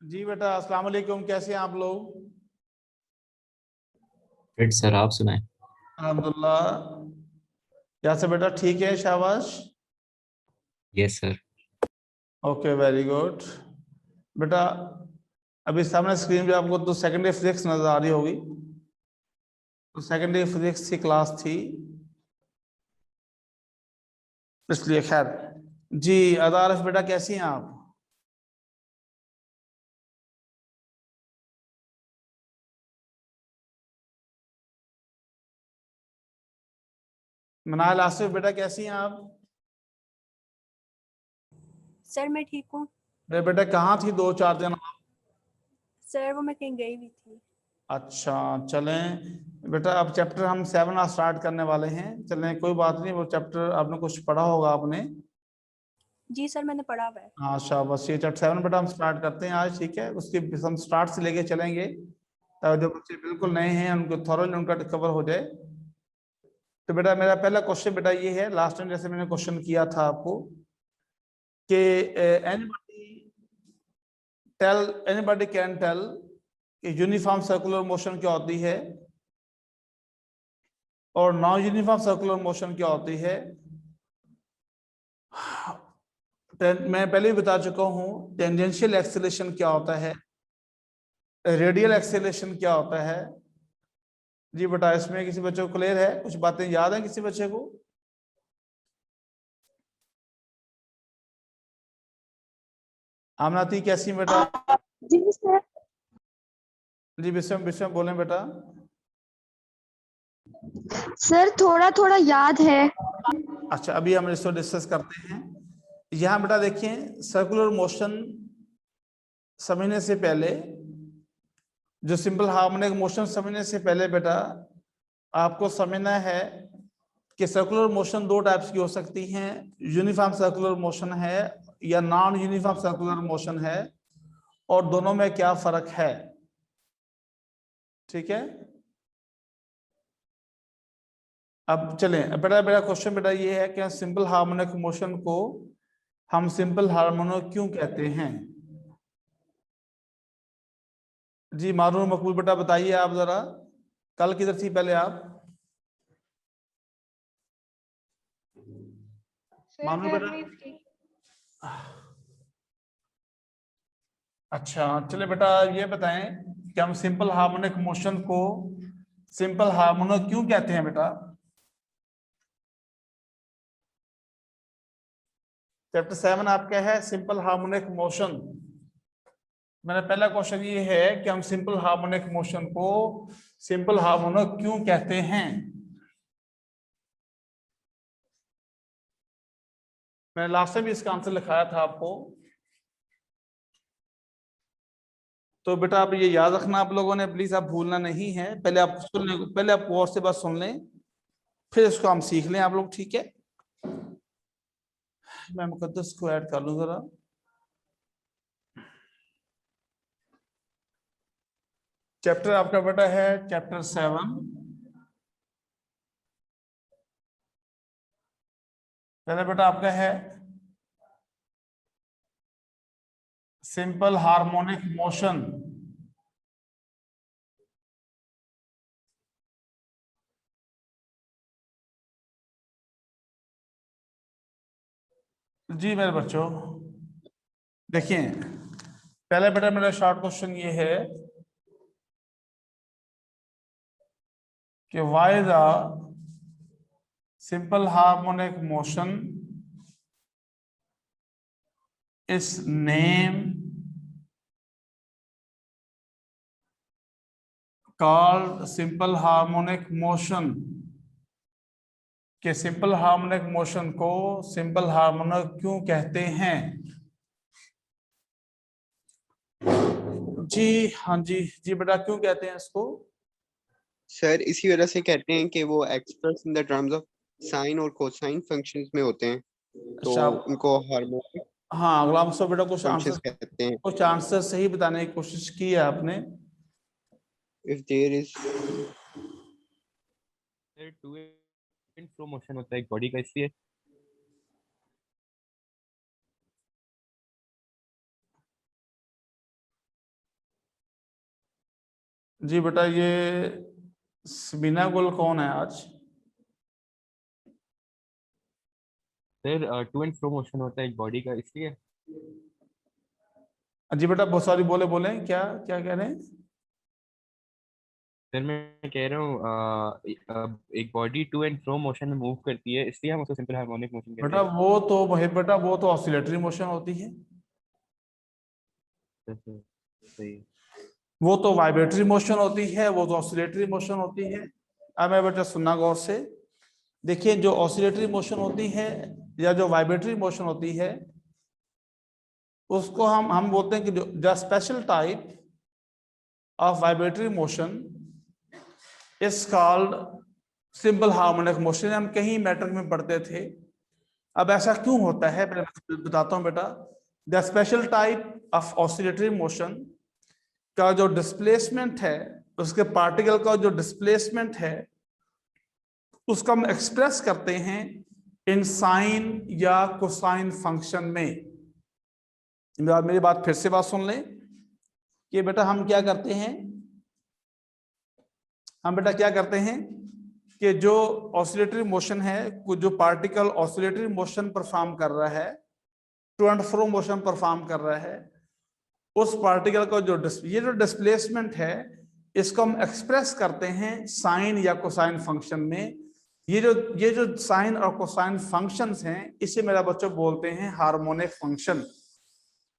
जी बेटा, अस्सलाम वालेकुम। कैसे हैं आप लोग? फिट सर, आप सुनाएं। अल्हम्दुलिल्लाह। कैसे बेटा, ठीक है? शाबाश। Yes sir. Okay, very good. बेटा, अभी सामने स्क्रीन पे आपको तो सेकेंडरी फिजिक्स नजर आ रही होगी। तो सेकेंडरी फिजिक्स की क्लास थी, इसलिए खैर। जी अदारफ बेटा, कैसी हैं आप? मनाल आसिफ बेटा, कैसी हैं आप? सर मैं ठीक हूँ। अरे बेटा, कहाँ थी 2-4 दिन? सर वो मैं कहीं गई हुई थी। अच्छा, चलें बेटा, अब चैप्टर हम 7 आज स्टार्ट करने वाले हैं। चलें, कोई बात नहीं, वो चैप्टर आपने कुछ पढ़ा होगा आपने। जी सर मैंने पढ़ा हुआ है। हाँ शाबाश, ये चैप्टर 7 बेटा हम स्टार्ट करते हैं आज, ठीक है? उसके हम स्टार्ट से लेके चलेंगे ताकि जो बच्चे बिल्कुल नए हैं उनको थॉरोली उनका कवर हो जाए। तो बेटा, मेरा पहला क्वेश्चन बेटा ये है, लास्ट टाइम जैसे मैंने क्वेश्चन किया था आपको कि anybody tell, anybody can tell कि यूनिफॉर्म सर्कुलर मोशन क्या होती है और नॉन यूनिफॉर्म सर्कुलर मोशन क्या होती है? मैं पहले भी बता चुका हूं, टेंजेंशियल एक्सेलेरेशन क्या होता है, रेडियल एक्सेलेरेशन क्या होता है। जी बेटा, इसमें किसी बच्चे को क्लियर है? कुछ बातें याद है किसी बच्चे को? आमनाती कैसी बेटा? जी सर। जी विषम विषम बोलें बेटा। सर थोड़ा थोड़ा याद है। अच्छा, अभी हम इसको डिस्कस करते हैं। यहाँ बेटा देखिए, सर्कुलर मोशन समझने से पहले, जो सिंपल हार्मोनिक मोशन समझने से पहले बेटा आपको समझना है कि सर्कुलर मोशन दो टाइप्स की हो सकती हैं। यूनिफॉर्म सर्कुलर मोशन है या नॉन यूनिफॉर्म सर्कुलर मोशन है, और दोनों में क्या फर्क है, ठीक है? अब चलें, बेटा मेरा क्वेश्चन बेटा ये है कि सिंपल हार्मोनिक मोशन को हम सिंपल हार्मोनिक क्यों कहते हैं? जी मारून मकबूल बेटा, बताइए आप जरा। कल किधर थी पहले आप? मानो बेटा। अच्छा, चले बेटा, ये बताएं कि हम सिंपल हार्मोनिक मोशन को सिंपल हार्मोनिक क्यों कहते हैं बेटा? चैप्टर 7 आपका है सिंपल हार्मोनिक मोशन। मेरा पहला क्वेश्चन ये है कि हम सिंपल हार्मोनिक मोशन को सिंपल हार्मोनिक क्यों कहते हैं? मैंने लास्ट टाइम भी इसका आंसर लिखाया था आपको। तो बेटा आप ये याद रखना आप लोगों ने, प्लीज, आप भूलना नहीं है। पहले आप सुन लें, पहले आप गौर से बात सुन लें, फिर इसको हम सीख लें आप लोग, ठीक है? मैं मुकद्दस को ऐड कर लूं जरा। चैप्टर आपका बेटा है चैप्टर 7। पहले बेटा आपका है सिंपल हार्मोनिक मोशन। जी मेरे बच्चों, देखिए, पहले बेटा मेरा शॉर्ट क्वेश्चन ये है कि why the simple harmonic motion is name called simple harmonic motion, के सिंपल हार्मोनिक मोशन को सिंपल हार्मोनिक क्यों कहते हैं? जी हाँ जी, जी बेटा, क्यों कहते हैं इसको? सर इसी वजह से कहते हैं कि वो express in the terms of sine और कोसाइन फंक्शंस में होते हैं, तो अच्छा, उनको हार्मोनिक हाँ गुलाम साहब बेटा, फंक्शंस कहते हैं। कुछ आंसर सही बताने की कोशिश की है आपने। If there is sir to and fro motion होता है एक बॉडी का, इसलिए। जी बेटा, ये सबीना गुल कौन है आज? Sir to and fro motion होता है एक बॉडी का, इसलिए। जी बेटा, बहुत सारी बोले बोले क्या क्या कह रहे हैं? सर मैं कह रहा हूँ एक body to and fro motion में मूव करती है, इसलिए हम उसको सिंपल हार्मोनिक मोशन कहते बेटा हैं। वो तो भाई बेटा, वो तो ऑसिलेटरी मोशन होती है। सर सही है। वो तो वाइब्रेटरी मोशन होती है, वो तो ऑसिलेटरी मोशन होती है। अब मैं बेटा सुनना गौर से। देखिए, जो ऑसिलेटरी मोशन होती है या जो वाइब्रेटरी मोशन होती है, उसको हम बोलते हैं कि जो special type of vibratory motion is called simple harmonic motion. हम कहीं मैट्रिक में पढ़ते थे। अब ऐसा क्यों होता है, पहले बताता हूं बेटा। The special type of oscillatory motion का जो डिस्प्लेसमेंट है, उसके पार्टिकल का जो डिस्प्लेसमेंट है, उसको हम एक्सप्रेस करते हैं इन साइन या कोसाइन फंक्शन में। मेरी बात फिर से बात सुन लें कि बेटा हम क्या करते हैं। हम बेटा क्या करते हैं कि जो ऑसिलेटरी मोशन है, जो पार्टिकल ऑसिलेटरी मोशन परफॉर्म कर रहा है, to and fro motion perform कर रहा है, उस पार्टिकल का ये जो डिस्प्लेसमेंट है, इसको हम एक्सप्रेस करते हैं साइन या कोसाइन फंक्शन में। ये जो साइन और कोसाइन फंक्शंस हैं, इसे मेरा बच्चों बोलते हैं हार्मोनिक फंक्शन।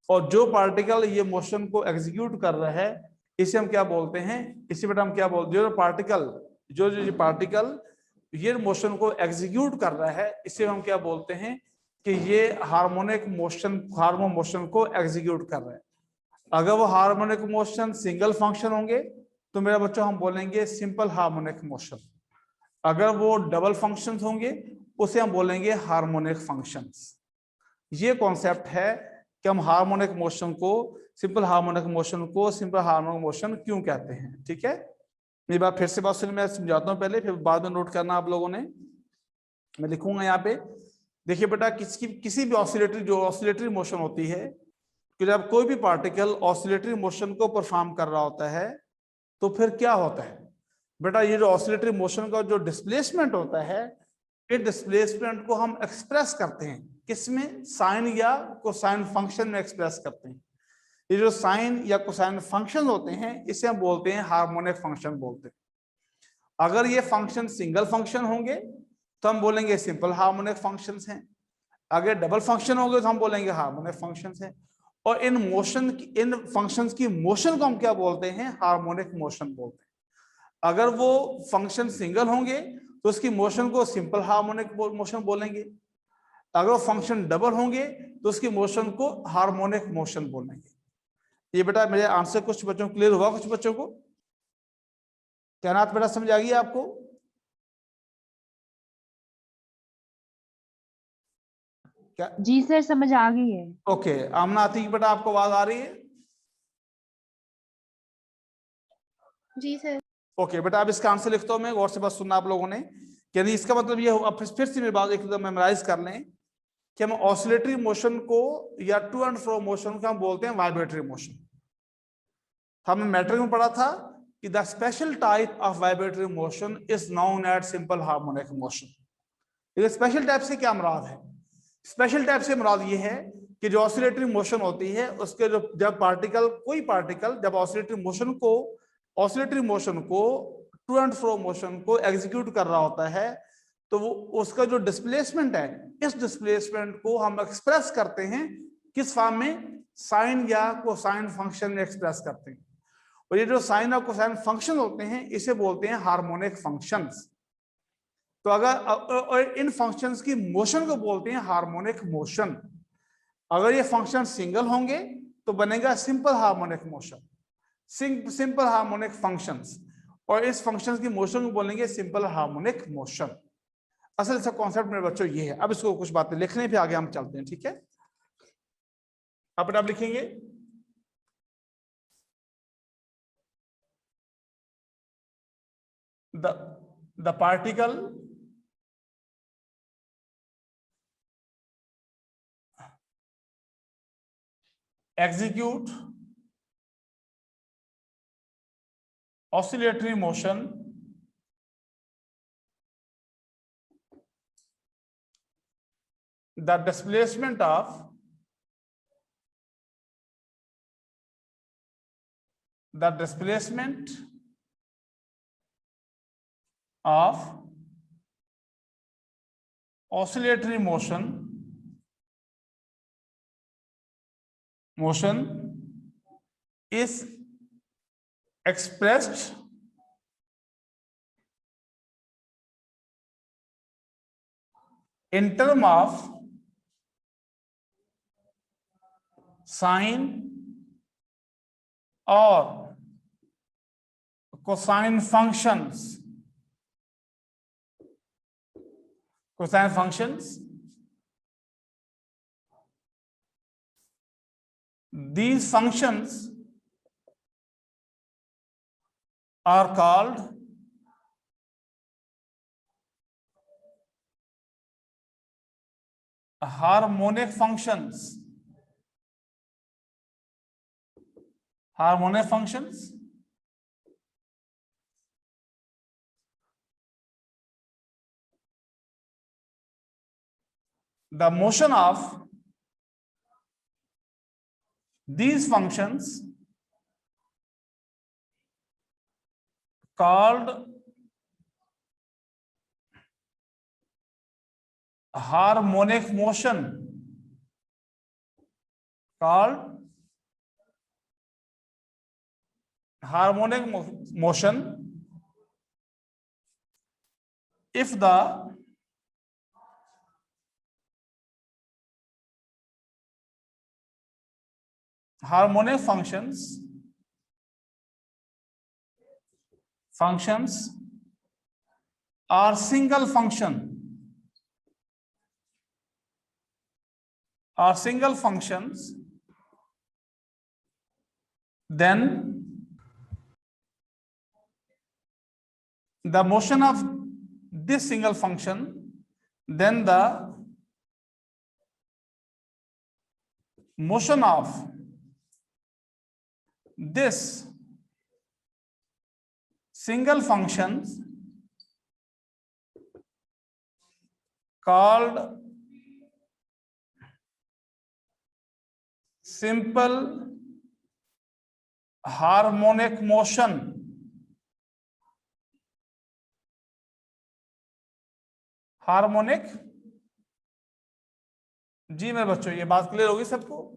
और जो पार्टिकल ये मोशन को एग्जीक्यूट कर रहा है, इसे हम क्या बोलते हैं? इसे बेटा हम क्या बोलते हैं? जो पार्टिकल ये मोशन को एग्जीक्यूट कर रहा है, इसे हम क्या बोलते हैं कि ये हार्मोनिक मोशन को एग्जीक्यूट कर रहा है। अगर वो हार्मोनिक मोशन सिंगल फंक्शन होंगे तो मेरा बच्चों हम बोलेंगे सिंपल हार्मोनिक मोशन। अगर वो डबल फंक्शंस होंगे, उसे हम बोलेंगे हार्मोनिक फंक्शंस। ये कॉन्सेप्ट है कि हम हार्मोनिक मोशन को सिंपल हार्मोनिक मोशन क्यों कहते हैं। ठीक है, मेरी बात फिर से बात सुनिए, मैं समझाता हूँ पहले, फिर बाद में नोट करना आप लोगों ने। मैं लिखूंगा यहाँ पे। देखिए बेटा, किसी भी ऑसिलेटरी मोशन होती है, कि जब कोई भी पार्टिकल ऑसिलेटरी मोशन को परफॉर्म कर रहा होता है, तो फिर क्या होता है बेटा? ये जो ऑसिलेटरी मोशन का जो डिस्प्लेसमेंट होता है, इस डिस्प्लेसमेंट को हम एक्सप्रेस करते हैं किसमें? साइन या कोसाइन फंक्शन में एक्सप्रेस करते हैं। ये जो साइन या कोसाइन फंक्शन होते हैं, इसे हम बोलते हैं हार्मोनिक फंक्शन बोलते हैं। अगर ये फंक्शन सिंगल फंक्शन होंगे तो हम बोलेंगे सिंपल हार्मोनिक फंक्शंस हैं। अगर डबल फंक्शन होंगे तो हम बोलेंगे हार्मोनिक फंक्शंस हैं। और इन फंक्शंस की मोशन को हम क्या बोलते हैं? हार्मोनिक मोशन बोलते हैं। अगर वो फंक्शन सिंगल होंगे तो उसकी मोशन को सिंपल हार्मोनिक मोशन बोलेंगे। अगर वो फंक्शन डबल होंगे तो उसकी मोशन को हार्मोनिक मोशन बोलेंगे। ये बेटा मेरे आंसर कुछ बच्चों को क्लियर हुआ? कुछ बच्चों को कहना बेटा समझ आ गई आपको? क्या? जी सर, समझ आ गई है। ओके, आमना आती बेटा, आपको आवाज आ रही है? जी सर। ओके बेटा, अब इसका आंसर लिखता हूं मैं, गौर से बस सुनना आप लोगों ने। यानी इसका मतलब ये अब फिर से मेरी बात एकदम मेमोराइज कर लें कि हम ऑसिलेटरी मोशन को या टू एंड फ्रो मोशन को हम बोलते हैं वाइब्रेटरी मोशन। हमने मैट्रिक में पढ़ा था कि the special type of vibratory motion is known as simple harmonic motion. Special type से क्या मुराद है? स्पेशल टाइप से मुराद ये है कि जो ऑसिलेटरी मोशन होती है, उसके जो जब कोई पार्टिकल जब ऑसिलेटरी मोशन को टू एंड फ्रो मोशन को एग्जीक्यूट कर रहा होता है, तो वो उसका जो डिस्प्लेसमेंट है, इस डिस्प्लेसमेंट को हम एक्सप्रेस करते हैं किस फॉर्म में? साइन या कोसाइन फंक्शन में एक्सप्रेस करते हैं। और ये जो साइन और कोसाइन फंक्शन होते हैं, इसे बोलते हैं हार्मोनिक फंक्शंस। तो अगर इन फंक्शंस की मोशन को बोलते हैं हार्मोनिक मोशन। अगर ये फंक्शन सिंगल होंगे तो बनेगा simple harmonic motion, simple harmonic functions. और इस फंक्शंस की मोशन को बोलेंगे सिंपल हार्मोनिक मोशन। असल इसका कॉन्सेप्ट मेरे बच्चों ये है। अब इसको कुछ बातें लिखने पे आगे हम चलते हैं। ठीक है, अब आप लिखेंगे the particle execute oscillatory motion the displacement of oscillatory motion is expressed in terms of sine or cosine functions. These functions are called harmonic functions. The motion of these functions called harmonic motion, if the harmonic functions are single functions, then the motion of this single function, then the motion of this single function called simple harmonic motion. जी मेरे बच्चों, ये बात clear होगी सबको?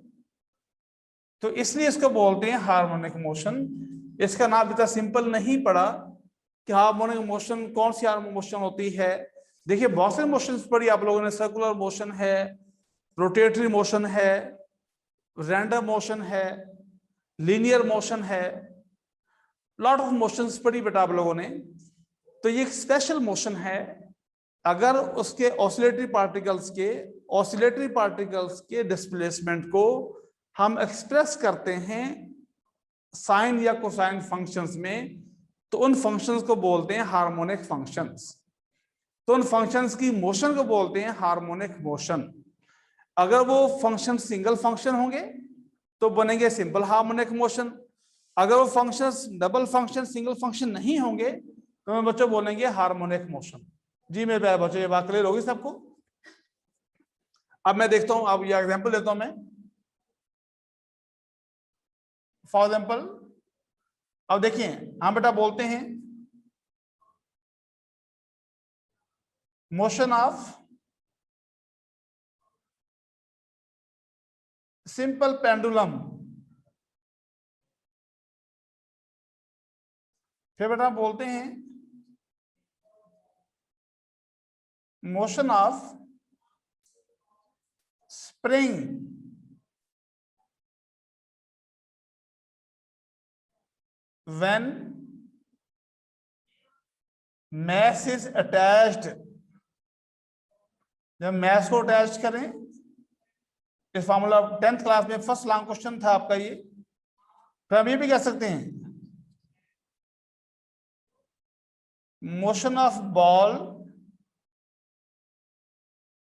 तो इसलिए इसको बोलते हैं हार्मोनिक मोशन। इसका नाम इतना सिंपल नहीं पड़ा कि हार्मोनिक मोशन कौन सी हार्मोनिक मोशन होती है। देखिए बहुत से मोशंस पढ़ी आप लोगों ने, सर्कुलर मोशन है, रोटेटरी मोशन है, रैंडम मोशन है, लीनियर मोशन है, लॉट ऑफ मोशंस पढ़ी बेटा आप लोगों ने। तो ये एक स्पेशल मोशन है। अगर उसके ऑसिलेटरी पार्टिकल्स के डिस्प्लेसमेंट को हम एक्सप्रेस करते हैं साइन या कोसाइन फंक्शंस में, तो उन फंक्शंस को बोलते हैं हार्मोनिक फंक्शंस। तो उन फंक्शंस की मोशन को बोलते हैं हार्मोनिक मोशन। अगर वो फंक्शन सिंगल फंक्शन होंगे तो बनेंगे सिंपल हार्मोनिक मोशन। अगर वो functions double function single function नहीं होंगे तो मैं बच्चों बोलेंगे हार्मोनिक मोशन। जी मेरे प्यारे बच्चों, ये बात क्लियर होगी सबको? अब मैं देखता हूं, अब ये एग्जांपल देता हूं मैं। फॉर एग्जांपल अब देखिए, हम बेटा बोलते हैं मोशन ऑफ सिंपल पेंडुलम। फिर बेटा बोलते हैं motion of spring when mass is attached। जब मैस को अटैच करें, इस फॉर्मूला 10th क्लास में फर्स्ट लॉन्ग क्वेश्चन था आपका ये। फिर हम ये भी कह सकते हैं motion of ball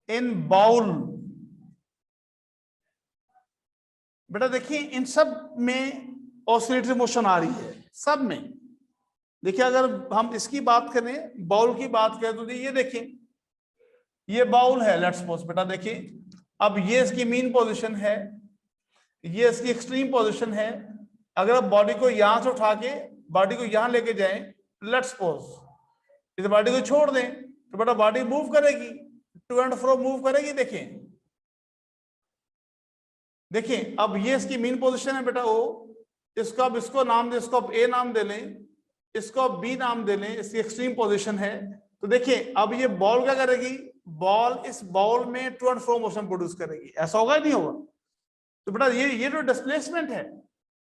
in bowl. बेटा देखिए इन सब में ऑसिलेटरी मोशन आ रही है, सब में। देखिए अगर हम इसकी बात करें, बाउल की बात करें, तो ये देखिए ये बाउल है, लेट्स सपोज बेटा देखिए, अब ये इसकी मीन पोजीशन है, ये इसकी एक्सट्रीम पोजीशन है। अगर आप बॉडी को यहां से उठा के बॉडी को यहां लेके जाएं, लेट्स सपोज इस बॉडी को छोड़ दें, तो बेटा बॉडी मूव करेगी, टू एंड फ्रो मूव करेगी। देखिए देखिए अब ये इसकी मीन पोजीशन है बेटा ओ, इसको अब इसको नाम दे, इसको अब ए नाम दे लें, इसको अब बी नाम दे लें, इसकी एक्सट्रीम पोजीशन है। तो देखिए अब ये बॉल क्या करेगी, बॉल इस बॉल में to and fro motion produce करेगी, ऐसा होगा नहीं होगा? तो बेटा ये जो डिस्प्लेसमेंट है,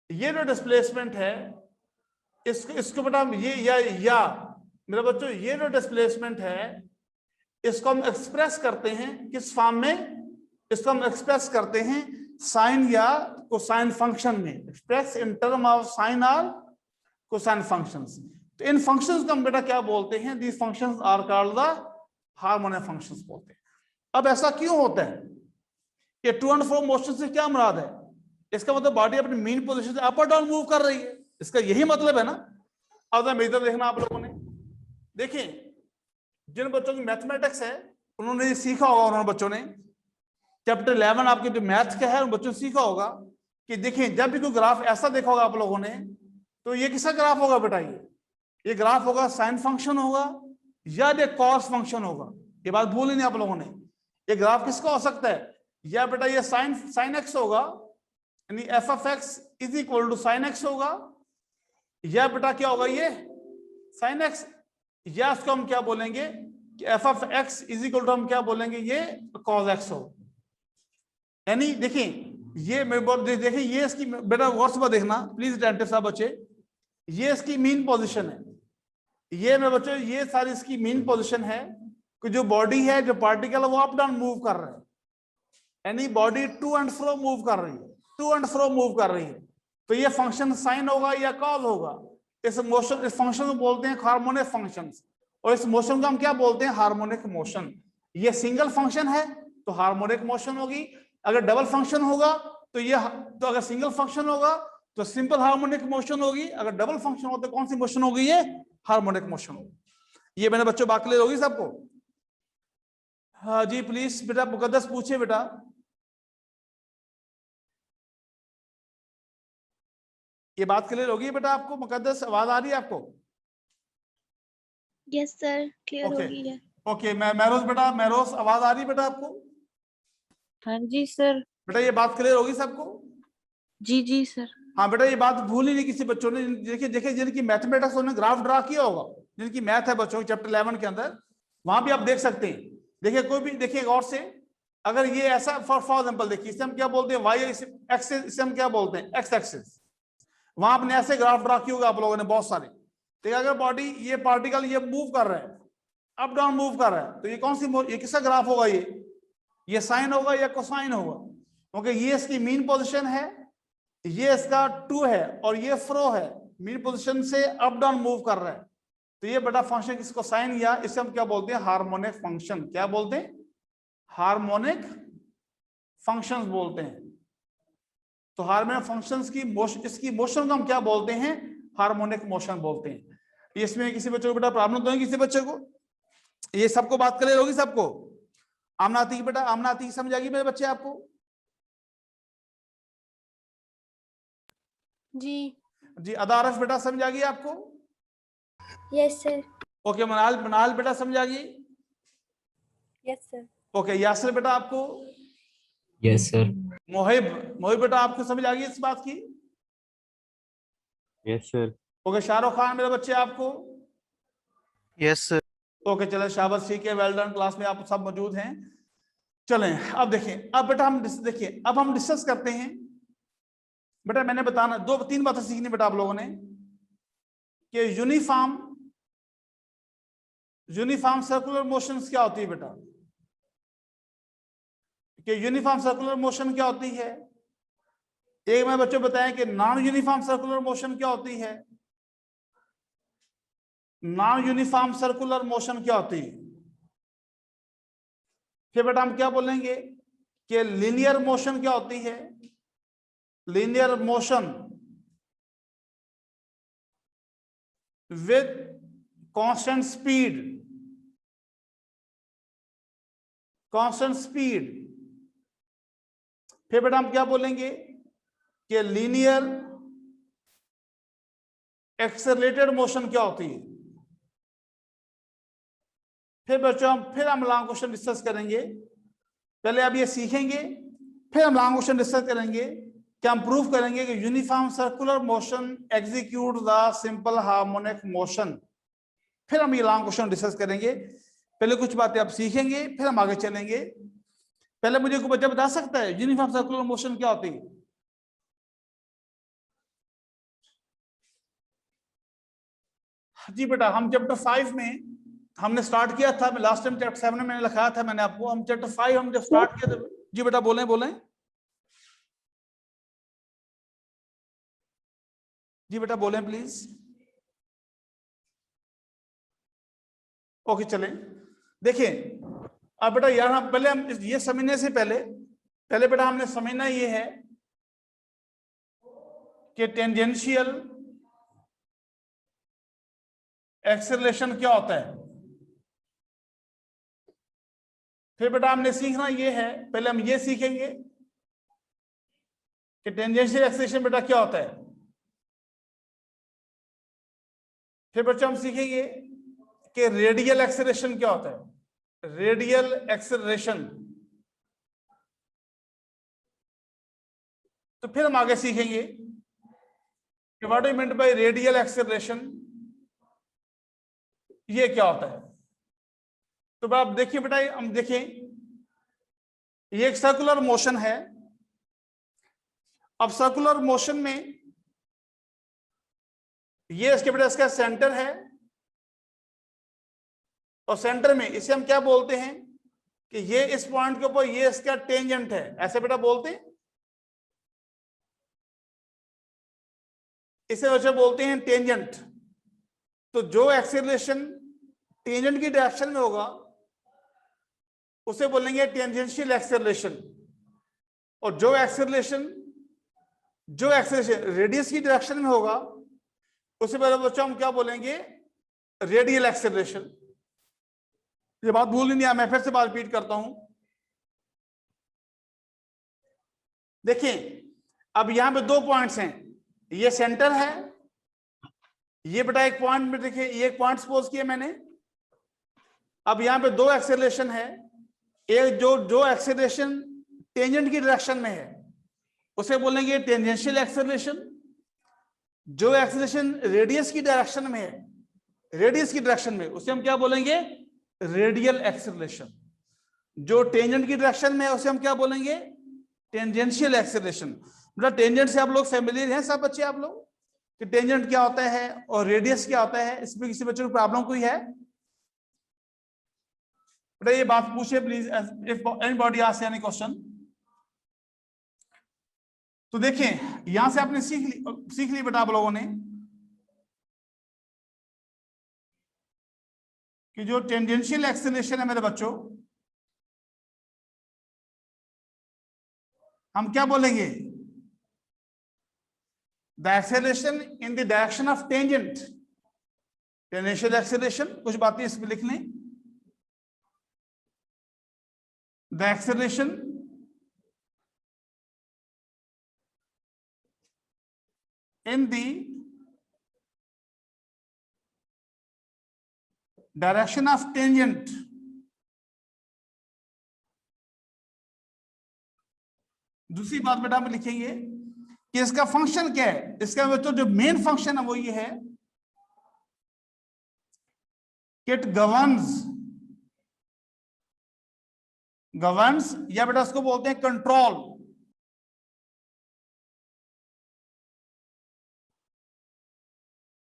ये जो डिस्प्लेसमेंट है, इसको बेटा ये या मेरे बच्चों ये जो डिस्प्लेसमेंट है, इसको हम एक्सप्रेस करते हैं किस फॉर्म में? इसको हम एक्सप्रेस करते हैं साइन या कोसाइन फंक्शन में, express in term of sine और कोसाइन फंक्शंस। तो इन फंक्शंस को हम बेटा क्या बोलते हैं? These functions are called the harmonic functions बोलते हैं। अब ऐसा क्यों होता है कि टू एंड फ्रो मोशन से क्या मुराद है? इसका मतलब बॉडी अपनी मीन पोजीशन से अप और डाउन मूव कर रही है, इसका यही मतलब है ना। अब मेरी तरफ देखना आप लोगों ने, देखिए जिन बच्चों की मैथमेटिक्स है उन्होंने ये सीखा होगा, उन्होंने बच्चों ने चैप्टर 11 आपके जो मैथ का है उन बच्चों ने सीखा होगा कि देखिए जब भी कोई ग्राफ ऐसा देखा होगा आप लोगों ने, तो ये किसका ग्राफ होगा बेटा? ये ग्राफ होगा साइन फंक्शन होगा या ये कॉस फंक्शन होगा। ये बात भूल ही नहीं आप लोगों ने। ये ग्राफ किसका हो सकता है? या बेटा ये साइन एक्स होगा, यानी f of x is equal to sine x होगा, या बेटा क्या होगा ये साइन एक्स, या इसको हम क्या बोलेंगे कि f of x is equal to हम क्या बोलेंगे ये कॉस एक्स हो। यानी देखिए ये देखिए ये इसकी बेटा गौर से देखना प्लीज अटेंटिव साहब बच्चे, ये इसकी मीन पोजीशन है, ये मेरे बच्चों ये सारी इसकी मीन पोजीशन है कि जो बॉडी है, जो पार्टिकल है वो अप डाउन मूव कर रहे हैं, यानी body to and fro move कर रही है, टू एंड फ्रो मूव कर रही है। तो ये फंक्शन साइन होगा या कॉस होगा। इस मोशन, इस फंक्शन को बोलते हैं हार्मोनिक फंक्शंस, और इस मोशन को हम क्या बोलते हैं? Harmonic motion. ये सिंगल फंक्शन है तो हार्मोनिक मोशन होगी, अगर डबल फंक्शन होगा तो ये, तो अगर सिंगल फंक्शन होगा तो सिंपल हार्मोनिक मोशन होगी, अगर डबल फंक्शन होगा तो कौन सी मोशन होगी? ये हार्मोनिक मोशन होगी। ये मैंने बच्चों बात क्लियर होगी सबको? हाँ जी प्लीज बेटा मुकद्दस पूछिए बेटा। ये बात क्लियर होगी बेटा आपको? मुकद्दस आवाज आ रही है आपको? यस सर, क्लियर हो गई है। ओके महरोज बेटा, महरोज आवाज आ रही है बेटा आपको? हाँ जी सर। बेटा ये बात क्लियर होगी सबको? जी जी सर। हाँ बेटा ये बात भूल ही नहीं किसी बच्चों ने। देखिए देखिए जिनकी मैथमेटिक्स उन्होंने ग्राफ ड्रा किया होगा, जिनकी मैथ है बच्चों चैप्टर 11 के अंदर, वहां भी आप देख सकते हैं। देखिए कोई भी देखिए गौर से, अगर ये ऐसा फॉर एग्जाम्पल देखिए, इसे हम क्या बोलते हैं? वाई एक्सिस, इसे हम क्या बोलते हैं? X axis. वहां आपने ऐसे ग्राफ ड्रा किए होगा आप लोगों ने बहुत सारे। ठीक है, अगर बॉडी ये पार्टिकल ये मूव कर रहा है, अप डाउन मूव कर रहा है, तो ये कौन सी ये किसका ग्राफ होगा? ये साइन होगा या कोसाइन होगा? क्योंकि ये इसकी मीन पोजीशन है, ये इसका टू है और ये फ्रो है, मीन पोजीशन से अप डाउन मूव कर रहा है। तो ये बड़ा फंक्शन किसको साइन, या इसे हम क्या बोलते हैं? Harmonic function. क्या बोलते हैं? हार्मोनिक फंक्शंस बोलते हैं। तो हार्मोनिक फंक्शंस की मोशन, इसकी मोशन को हम क्या बोलते हैं? हार्मोनिक मोशन बोलते हैं। इसमें किसी बच्चे को बेटा प्रॉब्लम तो नहीं? किसी बच्चे को ये सबको बात क्लियर होगी सबको? आमना आती बेटा, आमना आती समझ आएगी मेरे बच्चे आपको? जी जी अदारफ बेटा समझ आ गई आपको? Yes sir. ओके मनाल बेटा समझ आ गई? Yes sir. ओके यासिर बेटा आपको? Yes sir. मोहिब बेटा आपको समझ आ गई इस बात की? Yes sir. Okay Shahrukh Khan मेरे बच्चे आपको? Yes sir. ओके चले शाबाश, ठीक है, वेल डन। क्लास में आप सब मौजूद हैं। चलें अब देखें, अब बेटा हम देखिए अब हम डिस्कस करते हैं। बेटा मैंने बताना 2-3 बातें सीखनी बेटा आप लोगों ने, कि यूनिफॉर्म सर्कुलर मोशंस क्या होती है बेटा? कि यूनिफॉर्म सर्कुलर मोशन क्या होती है? एक मैं बच्चों बताएं कि नॉन यूनिफॉर्म सर्कुलर मोशन क्या होती है? नॉन यूनिफॉर्म सर्कुलर मोशन क्या होती है? फिर बेटा हम क्या बोलेंगे कि लीनियर मोशन क्या होती है? Linear motion with constant speed, constant speed। फिर बेटा हम क्या बोलेंगे कि लीनियर एक्सेलरेटेड मोशन क्या होती है। फिर बच्चों हम लॉन्ग क्वेश्चन डिस्कस करेंगे। पहले आप ये सीखेंगे, फिर हम लॉन्ग क्वेश्चन डिस्कस करेंगे कि हम प्रूव करेंगे कि uniform circular motion execute the simple harmonic motion. फिर हम ये लॉन्ग क्वेश्चन डिस्कस करेंगे। पहले कुछ बातें आप सीखेंगे, फिर हम आगे चलेंगे। पहले मुझे कोई बच्चा बता सकता है यूनिफॉर्म सर्कुलर मोशन क्या होती है? जी बेटा, हम चैप्टर 5 में हमने स्टार्ट किया था। मैं लास्ट टाइम चैप्टर 7 में मैंने लिखाया था मैंने आपको। हम चैप्टर 5 हम जब स्टार्ट किया था। जी बेटा बोलें बोलें। जी बेटा बोलें प्लीज। ओके चलें। देखिए अब बेटा यार हम पहले हम ये समझने से पहले बेटा हमने समझना ये है कि टेंजेंशियल एक्सेलरेशन क्या होता है। फिर बेटा हमने सीखना ये है, पहले हम ये सीखेंगे कि टेंजेंशियल एक्सेलरेशन बेटा क्या होता है। फिर बच्चों हम सीखेंगे कि रेडियल एक्सेलरेशन क्या होता है। Radial acceleration. तो फिर हम आगे सीखेंगे कि what do you mean by radial acceleration, ये क्या होता है। तो आप देखिए बेटा, हम देखें ये एक सर्कुलर मोशन है। अब सर्कुलर मोशन में ये इसके बेटा इसका सेंटर है और सेंटर में इसे हम क्या बोलते हैं कि ये इस पॉइंट के ऊपर ये इसका टेंजेंट है, ऐसे बेटा बोलते हैं। इसे वैसे बोलते हैं टेंजेंट। तो जो एक्सेलरेशन टेंजेंट की डायरेक्शन में होगा उसे बोलेंगे टेंजेंशियल एक्सेलरेशन। और जो एक्सेलरेशन रेडियस की डायरेक्शन में होगा उसे बच्चों हम क्या बोलेंगे, रेडियल एक्सेलरेशन। ये बात भूल नहीं, मैं फिर से बात रिपीट करता हूं। देखिए अब यहां पे 2 पॉइंट्स हैं, ये सेंटर है, ये बेटा एक पॉइंट में देखिए ये एक पॉइंट सपोज किया मैंने। अब यहां पे 2 एक्सेलरेशन है। एक जो एक्सेलरेशन टेंजेंट की डायरेक्शन में है उसे बोलेंगे टेंजेंशियल एक्सेलरेशन। जो एक्सेलरेशन रेडियस की डायरेक्शन में है, रेडियस की डायरेक्शन में, उसे हम क्या बोलेंगे, रेडियल एक्सेलरेशन। जो टेंजेंट की डायरेक्शन में है उसे हम क्या बोलेंगे, टेंजेंशियल एक्सेलरेशन। मतलब टेंजेंट से आप लोग फैमिलियर हैं सब बच्चे, आप लोग कि टेंजेंट क्या होता है और रेडियस क्या होता है। इसमें किसी बच्चे को प्रॉब्लम कोई है बेटा, ये बात पूछिए please if anybody ask any question. तो देखें यहां से आपने सीख ली बेटा आप लोगों ने कि जो टेंजेंशियल एक्सेलरेशन है मेरे बच्चों, हम क्या बोलेंगे, the acceleration in the direction of tangent. Tangential acceleration, कुछ बातें इसमें लिख लें। The acceleration in the direction of tangent दूसरी बात बेटा हम लिखेंगे कि इसका फंक्शन क्या है। इसका तो जो मेन फंक्शन है वो ये है कि इट गवर्न्स या बेटा उसको बोलते हैं कंट्रोल।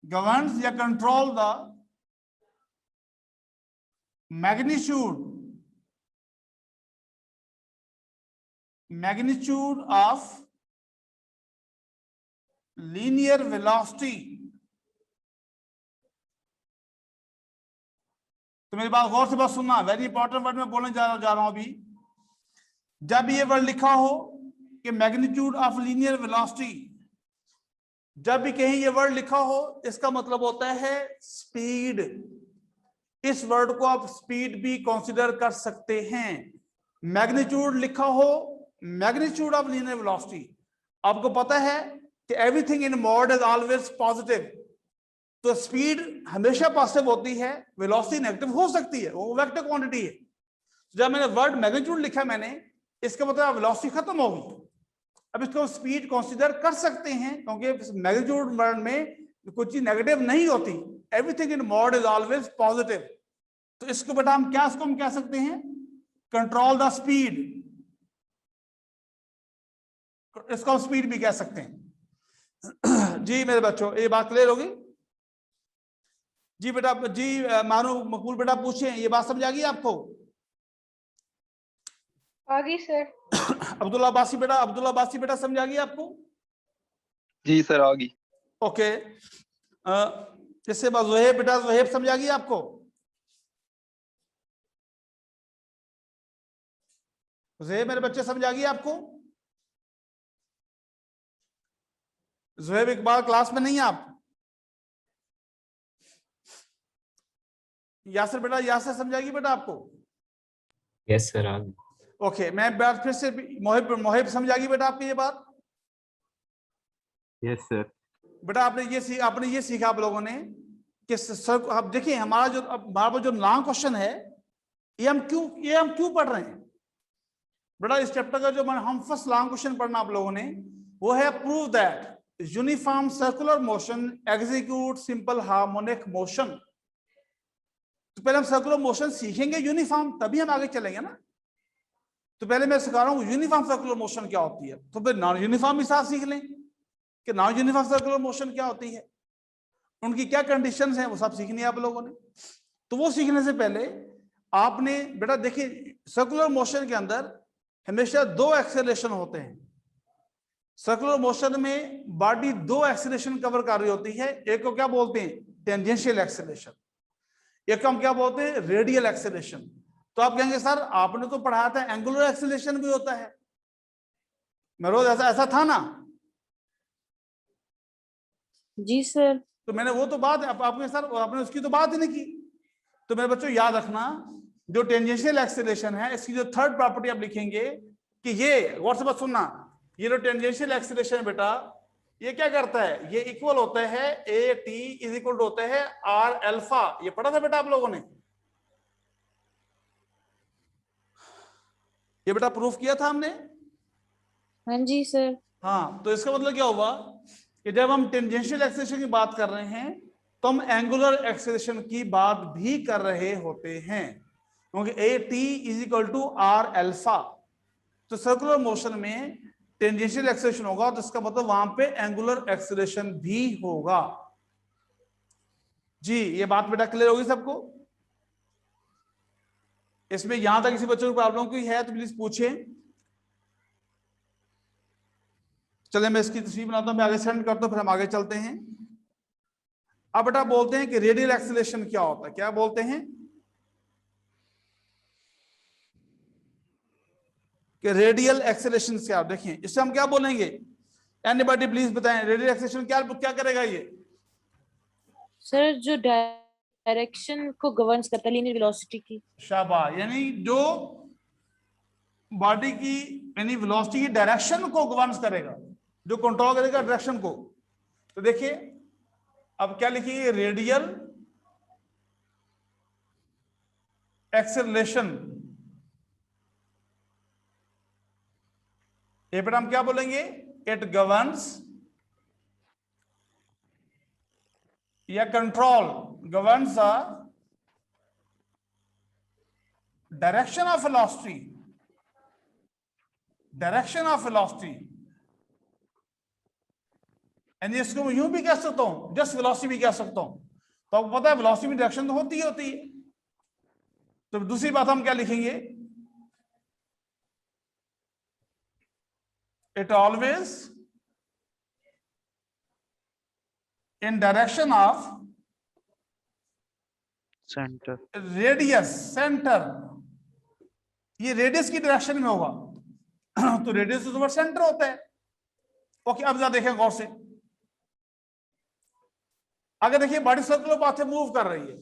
governs या control the magnitude of linear velocity। तो मेरी बात गौर से बात सुनना, वेरी इंपॉर्टेंट वर्ड में बोलने जा रहा हूं अभी। जब ये वर्ड लिखा हो कि मैग्नीट्यूड ऑफ लीनियर वेलोसिटी, जब भी कहीं ये वर्ड लिखा हो इसका मतलब होता है स्पीड। इस वर्ड को आप स्पीड भी कंसीडर कर सकते हैं। मैग्नीट्यूड लिखा हो, मैग्नीट्यूड ऑफ लीनियर वेलोसिटी, आपको पता है कि everything in mode is always positive, तो स्पीड हमेशा पॉजिटिव होती है, वेलोसिटी नेगेटिव हो सकती है, वो वेक्टर क्वांटिटी है। जब मैंने वर्ड मैग्नीट्यूड लिखा मैंने, इसका मतलब वेलोसिटी खत्म होगी। अब इसको स्पीड कंसीडर कर सकते हैं क्योंकि मैग्नीट्यूड वर्ड में कुछ चीज नेगेटिव नहीं होती, everything in mode is always positive. तो इसको बेटा हम क्या, इसको हम कह सकते हैं कंट्रोल द स्पीड, इसको हम स्पीड भी कह सकते हैं। जी मेरे बच्चों ये बात क्लियर होगी? जी बेटा, जी मानो मकबूल बेटा पूछे, ये बात समझ आ गई आपको? आ गई सर। अब्दुल्ला बासी बेटा समझ आ गई आपको? जी सर आ गई। ओके, इससे बाद ज़ुहैब बेटा, ज़ुहैब समझ आ गई आपको? ज़ुहैब मेरे बच्चे समझ आ गई आपको? ज़ुहैब इकबाल क्लास में नहीं है आप? यासिर बेटा, यासिर समझ आ गई बेटा आपको? यस सर आ गई। ओके, मैं बात फिर से, मोहिब समझ आ गई बेटा आपकी ये बात? Yes sir. बेटा आपने ये सीखा आप लोगों ने कि सर, आप देखिए हमारा जो लॉन्ग क्वेश्चन है, ये हम क्यों पढ़ रहे हैं बेटा? इस चैप्टर का जो हम फर्स्ट लॉन्ग क्वेश्चन पढ़ना आप लोगों ने, वो है prove that uniform circular motion execute simple harmonic motion. तो पहले हम सर्कुलर मोशन सीखेंगे यूनिफॉर्म, तभी हम आगे चलेंगे ना। तो पहले मैं सिखा रहा हूँ यूनिफॉर्म सर्कुलर मोशन क्या होती है, तो फिर नॉन यूनिफॉर्म भी साथ सीख लें कि नॉन यूनिफॉर्म सर्कुलर मोशन क्या होती है, उनकी क्या कंडीशंस हैं, वो सब सीखनी है आप लोगों ने। तो वो सीखने से पहले आपने बेटा देखिए, सर्कुलर मोशन के अंदर हमेशा दो एक्सेलरेशन होते हैं। सर्कुलर मोशन में बॉडी दो एक्सेलरेशन कवर कर रही होती है, एक को क्या बोलते हैं टेंजेंशियल एक्सेलरेशन, एक को हम क्या बोलते हैं रेडियल एक्सेलरेशन। तो आप कहेंगे सर आपने तो पढ़ाया था एंगुलर एक्सेलरेशन भी होता है, मैं रोज ऐसा था ना? जी सर। तो मैंने वो तो बात आपने सर आपने उसकी तो बात ही नहीं की। तो मेरे बच्चों याद रखना, जो टेंजेंशियल एक्सेलरेशन है इसकी जो थर्ड प्रॉपर्टी आप लिखेंगे कि ये गौर से बात सुनना, ये जो टेंजेंशियल एक्सेलरेशन है बेटा, ये क्या करता है, ये इक्वल होता है a t is equal to होता है आर अल्फा। ये पढ़ा था बेटा आप लोगों ने, ये बेटा प्रूफ किया था हमने। हाँ जी सर। हाँ, तो इसका मतलब क्या हुआ कि जब हम टेंजेंशियल एक्सेलरेशन की बात कर रहे हैं तो हम एंगुलर एक्सेलरेशन की बात भी कर रहे होते हैं, क्योंकि a t is equal to r alpha. तो सर्कुलर मोशन में टेंजेंशियल एक्सेलरेशन होगा, तो इसका मतलब वहां पे एंगुलर एक्सेलरेशन भी होगा। जी ये बात बेटा क्लियर होगी सबको? इसमें यहां तक किसी बच्चों को प्रॉब्लम कोई है तो प्लीज पूछे। चले मैं इसकी तस्वीर बनाता हूं, मैं आगे सेंड करता हूं, फिर हम आगे चलते हैं। अब बेटा बोलते हैं कि रेडियल एक्सेलरेशन क्या होता है, क्या बोलते हैं कि रेडियल एक्सेलरेशन क्या? देखिए इससे हम क्या बोलेंगे, एनीबॉडी प्लीज बताएं, रेडियल एक्सेलरेशन क्या करेगा ये? सर जो डायरेक्शन को गवर्न करता है लीनियर वेलोसिटी की। शाबाश, यानी जो बॉडी की यानी वेलोसिटी की डायरेक्शन को गवर्न करेगा, जो कंट्रोल करेगा डायरेक्शन को। तो देखिए अब क्या लिखिए, रेडियल एक्सेलरेशन, ये पर हम क्या बोलेंगे, इट गवर्न्स या control governs the direction of velocity, direction of velocity. यानी इसको मैं यूं भी कह सकता हूं, जस्ट वेलोसिटी भी कह सकता हूं। तो आपको पता है वेलोसिटी में डायरेक्शन तो होती है। तो दूसरी बात हम क्या लिखेंगे, it always in direction of centre, radius center, ये रेडियस की डायरेक्शन में होगा। तो रेडियस तो सेंटर होता है। ओके अब जरा देखें गौर से, अगर देखिए बॉडी सर्कुलर पाथ से मूव कर रही है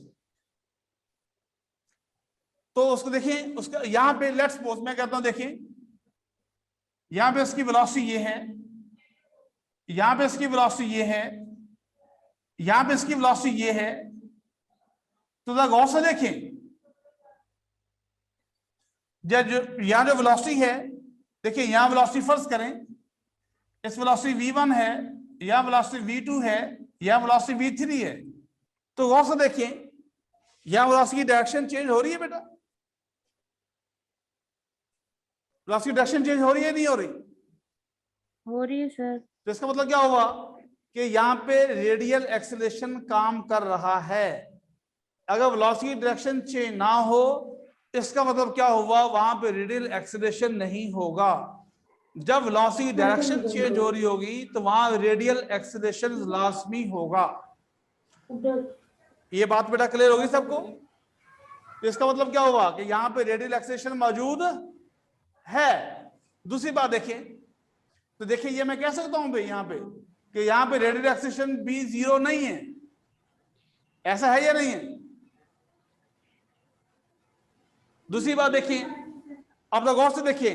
तो उसको देखिए, उसका यहां पे लेट्स सपोज मैं कहता हूं देखिए यहां पे इसकी वेलोसिटी ये है, यहां पे इसकी वेलोसिटी ये है, यहां पे इसकी वेलोसिटी ये है। तो जरा गौर से देखें, यहां जो वेलोसिटी है, देखिए यहां वेलोसिटी फर्ज करें, इस वेलोसिटी v1 है, यहां वेलोसिटी v2 है, यहां वेलोसिटी v3 है। तो गौर से देखिए यहां वेलोसिटी की डायरेक्शन चेंज हो रही है बेटा, वेलोसिटी डायरेक्शन चेंज हो रही है नहीं हो रही? हो रही है सर। तो इसका मतलब क्या हुआ कि यहाँ पे रेडियल एक्सेलरेशन काम कर रहा है। अगर वेलोसिटी डायरेक्शन चेंज ना हो, इसका मतलब क्या हुआ, वहां पे रेडियल एक्सेलरेशन नहीं होगा। जब वेलोसिटी डायरेक्शन चेंज हो रही होगी तो वहां रेडियल एक्सेलरेशन लाजमी होगा। ये बात बेटा क्लियर होगी सबको? तो इसका मतलब क्या हुआ कि यहाँ पे रेडियल एक्सेलरेशन मौजूद है। दूसरी बात देखिए, तो देखिए ये मैं कह सकता हूं भाई यहाँ पे कि यहाँ पे रेडियल एक्सेलरेशन भी 0 नहीं है, ऐसा है या नहीं है? दूसरी बात देखिए, आप लोग गौर से देखिए,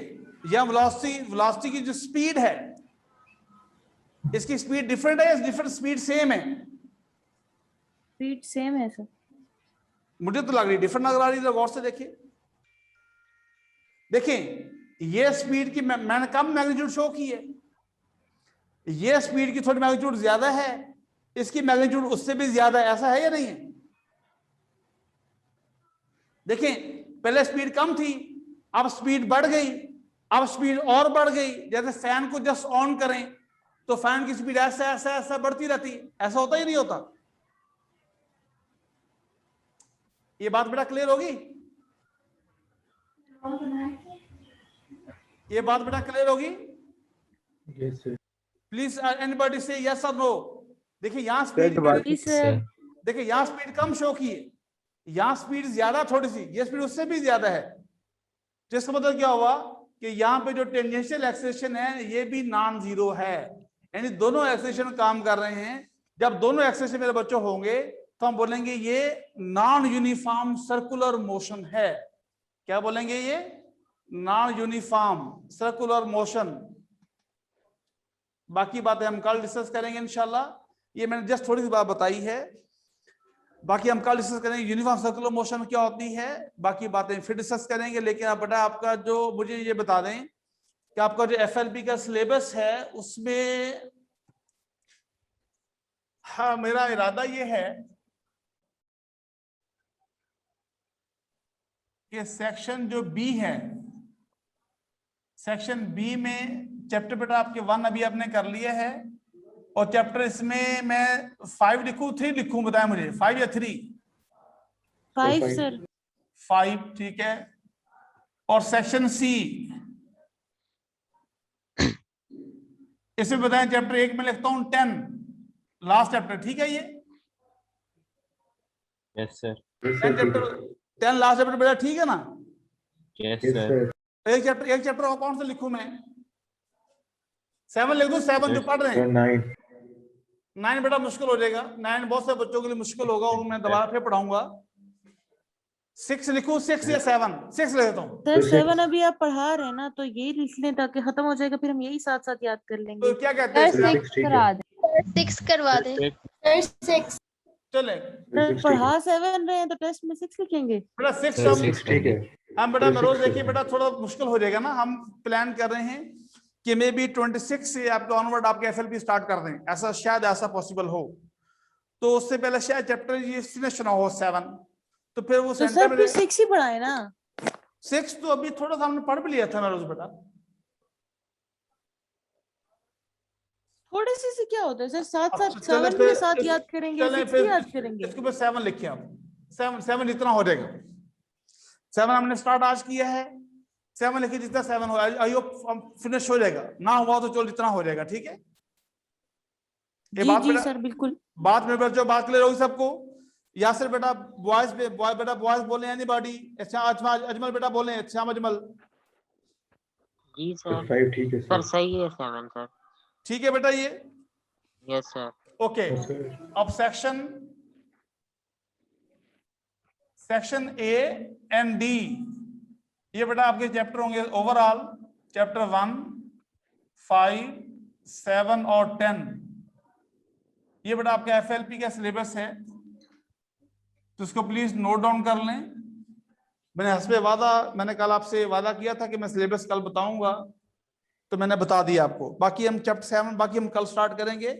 यह वेलोसिटी की जो स्पीड है, इसकी स्पीड डिफरेंट है या डिफरेंट स्पीड सेम है? स्पीड सेम है सर। मुझे तो लग रही डिफरेंट लग रही है। गौर से देखिए, देखिए ये स्पीड की मैंने कम मैग्नीट्यूड शो की है, ये स्पीड की थोड़ी मैग्नीट्यूड ज्यादा है, इसकी मैग्नीट्यूड उससे भी ज्यादा है, ऐसा है या नहीं है? देखें पहले स्पीड कम थी, अब स्पीड बढ़ गई, अब स्पीड और बढ़ गई। जैसे फैन को जस्ट ऑन करें तो फैन की स्पीड ऐसा ऐसा ऐसा बढ़ती रहती, ऐसा होता ही नहीं होता। ये बात बेटा क्लियर होगी? ये बात बेटा क्लियर होगी? प्लीज एनीबॉडी से यस और नो। देखिए यहाँ स्पीड, देखिए यहाँ स्पीड कम शो की है, यहाँ स्पीड ज्यादा थोड़ी सी, ये स्पीड उससे भी ज्यादा है। तो इसका मतलब क्या हुआ कि यहाँ पे जो टेंजेंशियल एक्सेलरेशन है ये भी नॉन जीरो है, यानी दोनों एक्सेलरेशन काम कर रहे हैं। जब दोनों एक्सेलरेशन मेरे बच्चों होंगे तो हम बोलेंगे ये नॉन यूनिफॉर्म सर्कुलर मोशन है। क्या बोलेंगे? ये नॉन यूनिफॉर्म सर्कुलर मोशन। बाकी बातें हम कल डिस्कस करेंगे इंशाल्लाह। ये मैंने जस्ट थोड़ी सी बात बताई है, बाकी हम कल डिस्कस करेंगे यूनिफॉर्म सर्कुलर मोशन क्या होती है, बाकी बातें फिर डिस्कस करेंगे। लेकिन अब बेटा आपका जो, मुझे ये बता दें कि आपका जो एफएलपी का सिलेबस है उसमें, हाँ मेरा इरादा ये है कि सेक्शन जो बी है, सेक्शन बी में चैप्टर बेटा आपके 1 अभी आपने कर लिया है, और चैप्टर इसमें मैं 5 लिखूं 3 लिखूं, बताएं मुझे 5 या 3? 5 सर। 5 ठीक है। और सेक्शन सी इसमें बताएं चैप्टर 1 में लिखता हूं 10, लास्ट चैप्टर, ठीक है ये? Yes sir. 10 chapter, 10 last chapter बेटा, ठीक है ना? Yes sir. एक चैप्टर और कौन सा लिखूं मैं? 7 लिख दूं? 7 जो पढ़ रहे हैं। 9 बेटा मुश्किल हो जाएगा, 9 बहुत से बच्चों के लिए मुश्किल होगा और मैं दोबारा फिर पढ़ाऊंगा। 6 लिखूं? 6 या 7? 6 ले देता हूं। सर 7 अभी आप पढ़ा रहे हैं ना, तो यही लिख लें ताकि खत्म हो जाएगा, फिर हम यही साथ साथ याद कर लेंगे। तो क्या कहते हैं? 6 करवा दे सर, 6। चले सर पढ़ा 7 रहे हैं तो टेस्ट में 6 लिखेंगे। बेटा 6 ठीक है। हम बेटा रोज देखिए बेटा थोड़ा मुश्किल हो जाएगा ना, हम प्लान कर रहे हैं कि मे बी 26 से आपके ऑनवर्ड आपके एफएलपी स्टार्ट कर दें, ऐसा शायद ऐसा पॉसिबल हो। तो उससे पहले शायद चैप्टर ये फिनिश ना हो 7, तो फिर वो तो सेंटर सर में फिर 6 ही पढ़ाए ना। 6 तो अभी थोड़ा सा हमने पढ़ भी लिया था ना रोज बेटा। थोड़े से क्या होता है सर, साथ अब साथ चले 7 फिर के साथ याद करेंगे, चले 6 फिर भी याद करेंगे। इसके ऊपर 7 लिखिए आप, 7 इतना हो जाएगा। 7 हमने स्टार्ट आज किया है, 7 लिखिए, जितना 7 हो आई होप फिनिश हो जाएगा, ना हुआ तो चलो जितना हो जाएगा, ठीक है? ये जी बात जी बेटा, सर बिल्कुल। बात में बच्चों बात क्लियर होगी सबको? यासिर बेटा बॉयज पे बेटा बॉयज बोले एनीबॉडी? अच्छा अजमल बेटा बोले, अच्छा अजमल जी सर। 5 ठीक है सर सही है 7 सर। ठीक है बेटा ये? Yes sir. ओके। अब section section A and D, ये बेटा आपके चैप्टर होंगे ओवरऑल चैप्टर 1, 5, 7 और 10। ये बेटा आपका FLP का सिलेबस है, तो इसको प्लीज नोट डाउन कर लें। मैंने हस्बे वादा, मैंने कल आपसे वादा किया था कि मैं सिलेबस कल बताऊंगा, तो मैंने बता दिया आपको। बाकी हम चैप्टर 7 बाकी हम कल स्टार्ट करेंगे।